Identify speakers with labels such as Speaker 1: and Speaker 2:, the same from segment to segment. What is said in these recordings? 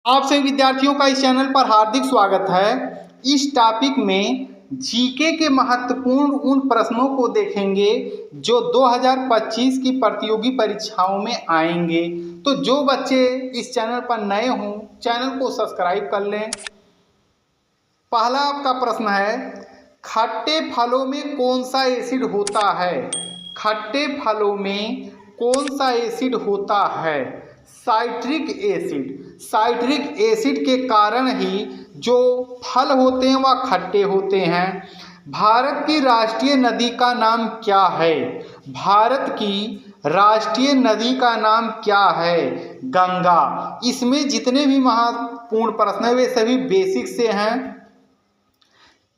Speaker 1: आप सभी विद्यार्थियों का इस चैनल पर हार्दिक स्वागत है। इस टॉपिक में जीके के महत्वपूर्ण उन प्रश्नों को देखेंगे जो 2025 की प्रतियोगी परीक्षाओं में आएंगे। तो जो बच्चे इस चैनल पर नए हों, चैनल को सब्सक्राइब कर लें। पहला आपका प्रश्न है, खट्टे फलों में कौन सा एसिड होता है? खट्टे फलों में कौन सा एसिड होता है? Citric acid. साइट्रिक एसिड के कारण ही जो फल होते हैं वह खट्टे होते हैं। भारत की राष्ट्रीय नदी का नाम क्या है? भारत की राष्ट्रीय नदी का नाम क्या है? गंगा। इसमें जितने भी महत्वपूर्ण प्रश्न हैं वे सभी बेसिक से हैं।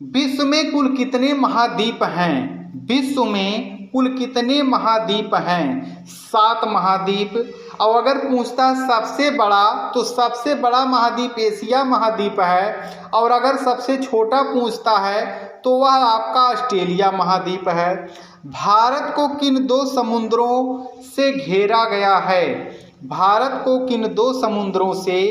Speaker 1: विश्व में कुल कितने महाद्वीप हैं? विश्व में कुल कितने महाद्वीप हैं? 7 महाद्वीप। और अगर पूछता है सबसे बड़ा, तो सबसे बड़ा महाद्वीप एशिया महाद्वीप है। और अगर सबसे छोटा पूछता है तो वह आपका ऑस्ट्रेलिया महाद्वीप है। भारत को किन 2 समुद्रों से घेरा गया है? भारत को किन 2 समुद्रों से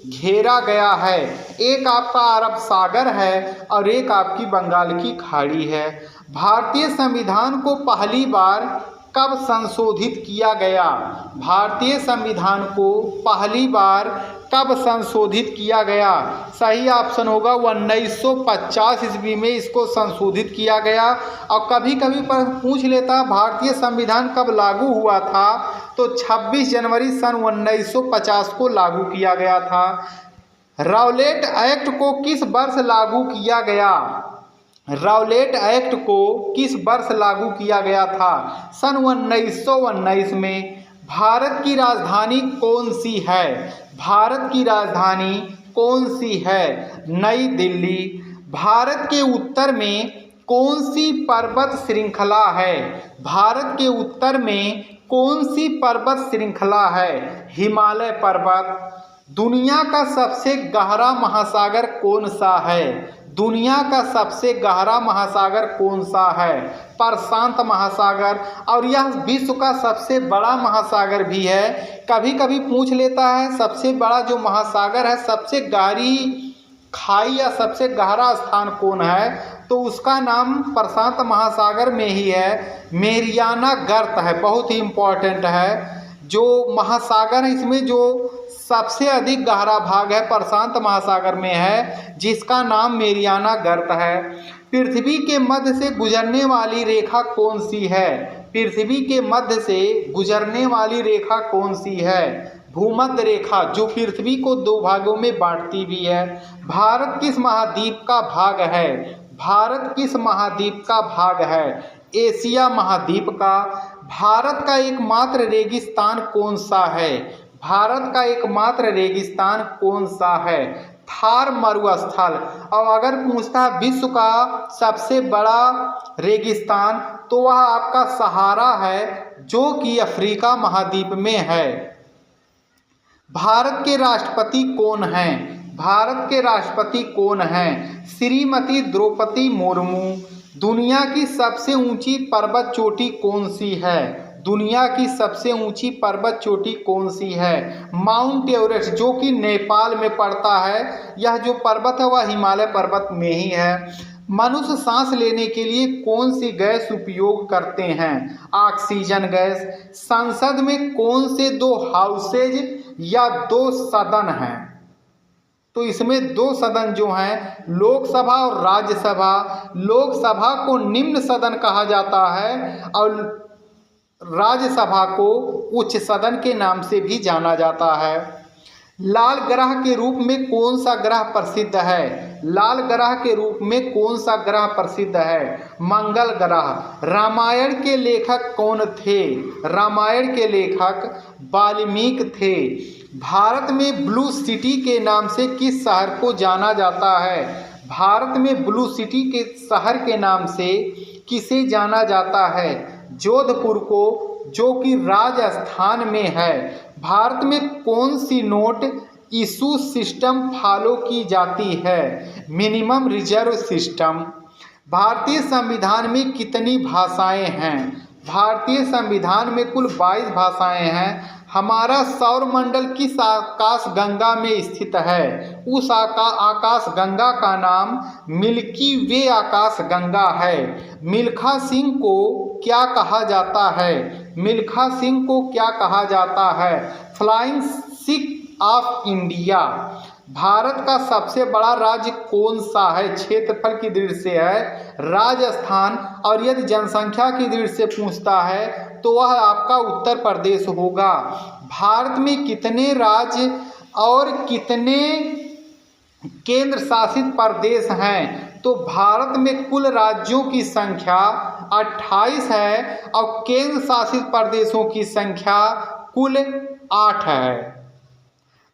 Speaker 1: घेरा गया है? एक आपका अरब सागर है और एक आपकी बंगाल की खाड़ी है। भारतीय संविधान को पहली बार कब संशोधित किया गया? भारतीय संविधान को पहली बार कब संशोधित किया गया? सही ऑप्शन होगा 1950 ईस्वी में इसको संशोधित किया गया। और कभी कभी पूछ लेता भारतीय संविधान कब लागू हुआ था, तो 26 जनवरी सन 1950 को लागू किया गया था। राउलेट एक्ट को किस वर्ष लागू किया गया? राउलेट एक्ट को किस वर्ष लागू किया गया था? सन 1919 में। भारत की राजधानी कौन सी है? भारत की राजधानी कौन सी है? नई दिल्ली। भारत के उत्तर में कौन सी पर्वत श्रृंखला है? भारत के उत्तर में कौन सी पर्वत श्रृंखला है? हिमालय पर्वत। दुनिया का सबसे गहरा महासागर कौन सा है? दुनिया का सबसे गहरा महासागर कौन सा है? प्रशांत महासागर। और यह विश्व का सबसे बड़ा महासागर भी है। कभी कभी पूछ लेता है सबसे बड़ा जो महासागर है, सबसे गहरी खाई या सबसे गहरा स्थान कौन है, तो उसका नाम प्रशांत महासागर में ही है। मेरियाना गर्त है, बहुत ही इम्पोर्टेंट है। जो महासागर है इसमें जो सबसे अधिक गहरा भाग है प्रशांत महासागर में है, जिसका नाम मेरियाना गर्त है। पृथ्वी के मध्य से गुजरने वाली रेखा कौन सी है? पृथ्वी के मध्य से गुजरने वाली रेखा कौन सी है? भूमध्य रेखा, जो पृथ्वी को 2 भागों में बांटती भी है। भारत किस महाद्वीप का भाग है? भारत किस महाद्वीप का भाग है? एशिया महाद्वीप का। भारत का एकमात्र रेगिस्तान कौन सा है? भारत का एकमात्र रेगिस्तान कौन सा है? थार मरुस्थल। और अगर पूछता है विश्व का सबसे बड़ा रेगिस्तान, तो वह आपका सहारा है, जो कि अफ्रीका महाद्वीप में है। भारत के राष्ट्रपति कौन हैं? भारत के राष्ट्रपति कौन हैं? श्रीमती द्रौपदी मुर्मू। दुनिया की सबसे ऊंची पर्वत चोटी कौन सी है? दुनिया की सबसे ऊंची पर्वत चोटी कौन सी है? माउंट एवरेस्ट, जो कि नेपाल में पड़ता है। यह जो पर्वत है वह हिमालय पर्वत में ही है। मनुष्य सांस लेने के लिए कौन सी गैस उपयोग करते हैं? Oxygen gas. संसद में कौन से 2 हाउसेज या 2 सदन हैं? तो इसमें 2 सदन जो हैं, लोकसभा और राज्यसभा। लोकसभा को निम्न सदन कहा जाता है और राज्यसभा को उच्च सदन के नाम से भी जाना जाता है। लाल ग्रह के रूप में कौन सा ग्रह प्रसिद्ध है? लाल ग्रह के रूप में कौन सा ग्रह प्रसिद्ध है? मंगल ग्रह। रामायण के लेखक कौन थे? रामायण के लेखक वाल्मीकि थे। भारत में ब्लू सिटी के नाम से किस शहर को जाना जाता है? भारत में ब्लू सिटी के शहर के नाम से किसे जाना जाता है? जोधपुर को, जो कि राजस्थान में है। भारत में कौन सी नोट इशू सिस्टम फॉलो की जाती है? Minimum reserve system. भारतीय संविधान में कितनी भाषाएं हैं? भारतीय संविधान में कुल 22 भाषाएं हैं। हमारा सौरमंडल किस आकाश गंगा में स्थित है? उस आकाश गंगा का नाम मिल्की वे आकाश गंगा है। मिल्खा सिंह को क्या कहा जाता है? मिल्खा सिंह को क्या कहा जाता है? Flying Sikh of India. Bharat का सबसे बड़ा राज्य कौन सा है? क्षेत्रफल की दृष्टि से है राजस्थान, और यदि जनसंख्या की दृष्टि से पूछता है तो वह आपका उत्तर प्रदेश होगा। भारत में कितने राज्य और कितने केंद्र शासित प्रदेश हैं? तो भारत में कुल राज्यों की संख्या 28 है और केंद्र शासित प्रदेशों की संख्या कुल 8 है।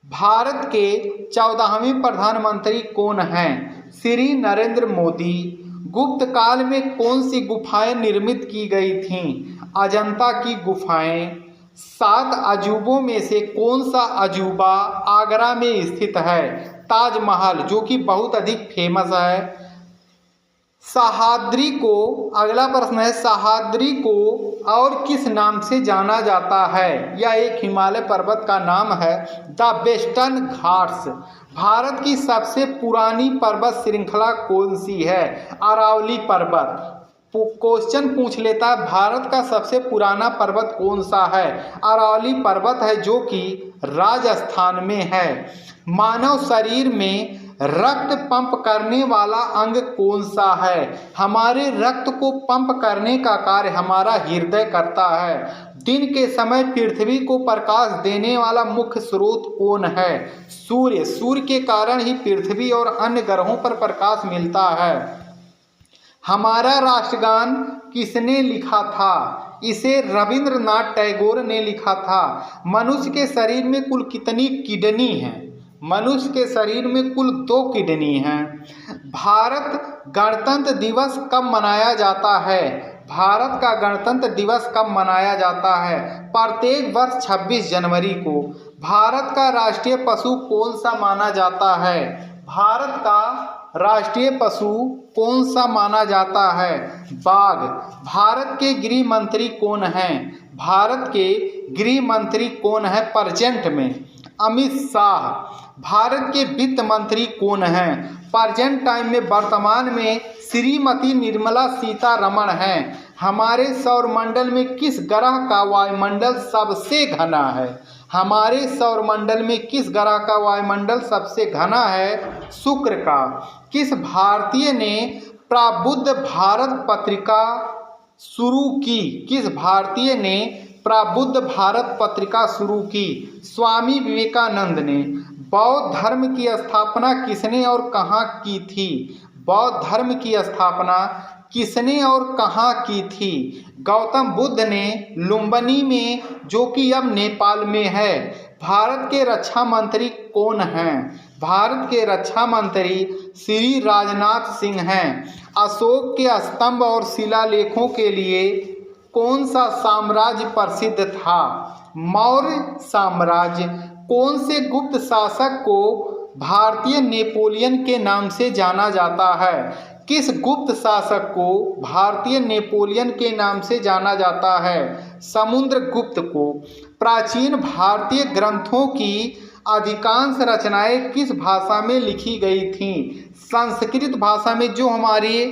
Speaker 1: भारत के 14वें प्रधानमंत्री कौन हैं? श्री नरेंद्र मोदी। गुप्त काल में कौन सी गुफाएं निर्मित की गई थीं? अजंता की गुफाएं। 7 अजूबों में से कौन सा अजूबा आगरा में स्थित है? ताजमहल, जो कि बहुत अधिक फेमस है। सह्याद्री को, अगला प्रश्न है, सह्याद्री को और किस नाम से जाना जाता है? यह एक हिमालय पर्वत का नाम है, द वेस्टर्न घाट्स। भारत की सबसे पुरानी पर्वत श्रृंखला कौन सी है? अरावली पर्वत। क्वेश्चन पूछ लेता है, भारत का सबसे पुराना पर्वत कौन सा है? अरावली पर्वत है, जो कि राजस्थान में है। मानव शरीर में रक्त पंप करने वाला अंग कौन सा है? हमारे रक्त को पंप करने का कार्य हमारा हृदय करता है। दिन के समय पृथ्वी को प्रकाश देने वाला मुख्य स्रोत कौन है? सूर्य। सूर्य के कारण ही पृथ्वी और अन्य ग्रहों पर प्रकाश मिलता है। हमारा राष्ट्रगान किसने लिखा था? इसे रविंद्रनाथ टैगोर ने लिखा था। मनुष्य के शरीर में कुल कितनी किडनी हैं? मनुष्य के शरीर में कुल 2 किडनी हैं। भारत गणतंत्र दिवस कब मनाया जाता है? भारत का गणतंत्र दिवस कब मनाया जाता है? प्रत्येक वर्ष 26 जनवरी को। भारत का राष्ट्रीय पशु कौन सा माना जाता है? भारत का राष्ट्रीय पशु कौन सा माना जाता है? बाघ। भारत के गृह मंत्री कौन हैं? भारत के गृह मंत्री कौन है प्रेजेंट में? अमित शाह। भारत के वित्त मंत्री कौन हैं? प्रेजेंट टाइम में वर्तमान में श्रीमती निर्मला सीतारमण हैं। हमारे सौरमंडल में किस ग्रह का वायुमंडल सबसे घना है? हमारे सौरमंडल में किस ग्रह का वायुमंडल सबसे घना है? शुक्र का। किस भारतीय ने प्रबुद्ध भारत पत्रिका शुरू की? किस भारतीय ने प्रबुद्ध भारत पत्रिका शुरू की? स्वामी विवेकानंद ने। बौद्ध धर्म की स्थापना किसने और कहाँ की थी? बौद्ध धर्म की स्थापना किसने और कहाँ की थी? गौतम बुद्ध ने लुम्बिनी में, जो कि अब नेपाल में है। भारत के रक्षा मंत्री कौन हैं? भारत के रक्षा मंत्री श्री राजनाथ सिंह हैं। अशोक के स्तंभ और शिलालेखों के लिए कौन सा साम्राज्य प्रसिद्ध था? मौर्य साम्राज्य। कौन से गुप्त शासक को भारतीय नेपोलियन के नाम से जाना जाता है? किस गुप्त शासक को भारतीय नेपोलियन के नाम से जाना जाता है? समुद्रगुप्त को। प्राचीन भारतीय ग्रंथों की अधिकांश रचनाएं किस भाषा में लिखी गई थीं? संस्कृत भाषा में। जो हमारे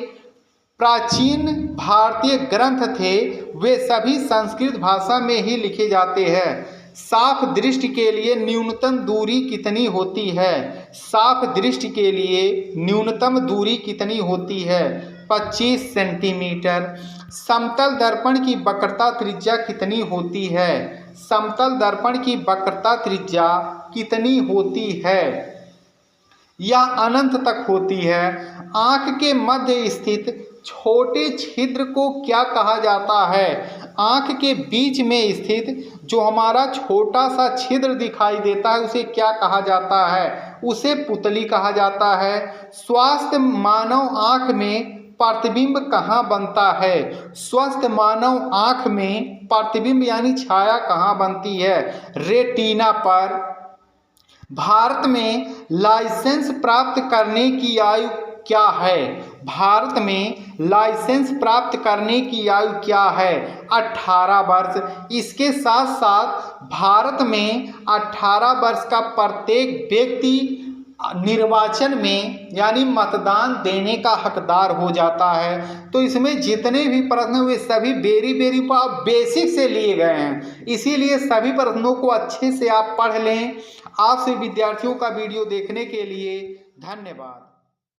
Speaker 1: प्राचीन भारतीय ग्रंथ थे वे सभी संस्कृत भाषा में ही लिखे जाते हैं। साफ दृष्टि के लिए न्यूनतम दूरी कितनी होती है? साफ दृष्टि के लिए न्यूनतम दूरी कितनी होती है? 25 सेंटीमीटर। समतल दर्पण की वक्रता त्रिज्या कितनी होती है? समतल दर्पण की वक्रता त्रिज्या कितनी होती है? यह अनंत तक होती है। आँख के मध्य स्थित छोटे छिद्र को क्या कहा जाता है? आँख के बीच में स्थित जो हमारा छोटा सा छिद्र दिखाई देता है उसे क्या कहा जाता है? उसे पुतली कहा जाता है। स्वस्थ मानव आँख में प्रतिबिंब कहाँ बनता है? स्वस्थ मानव आँख में प्रतिबिंब यानी छाया कहाँ बनती है? रेटिना पर। भारत में लाइसेंस प्राप्त करने की आयु क्या है? भारत में लाइसेंस प्राप्त करने की आयु क्या है? 18 वर्ष। इसके साथ साथ भारत में 18 वर्ष का प्रत्येक व्यक्ति निर्वाचन में यानी मतदान देने का हकदार हो जाता है। तो इसमें जितने भी प्रश्न वे सभी वेरी बेसिक से लिए गए हैं, इसीलिए सभी प्रश्नों को अच्छे से आप पढ़ लें। आप सभी विद्यार्थियों का वीडियो देखने के लिए धन्यवाद।